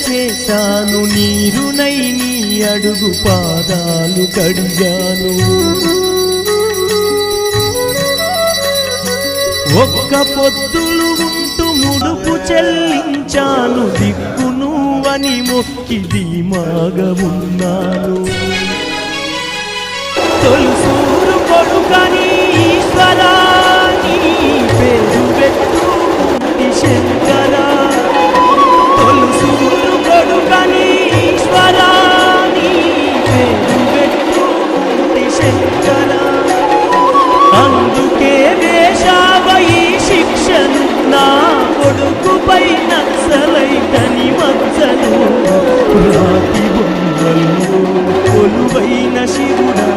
చేశాను, నీరునై నీ అడుగు పాదాలు కడిగాను. ఒక్క పొద్దులు ఉంటూ ముడుపు చెల్లించాను, దిక్కు నువ్వని మొక్కి ధీమాగా ఉన్నాను. తొలుసూరు కొడుకని ఈశ్వరా నీ పేరు పెట్టుకుంటి శంకరా, తొలుసూరు కొడుకని ఈశ్వరా నీ పేరు పెట్టుకుంటి శంకరా. అందుకే వేశావ ఈ శిక్షను, నా కొడుకుపై నక్సలైతని మచ్చను. రాతి బొమ్మలు కొలువైన శివుడా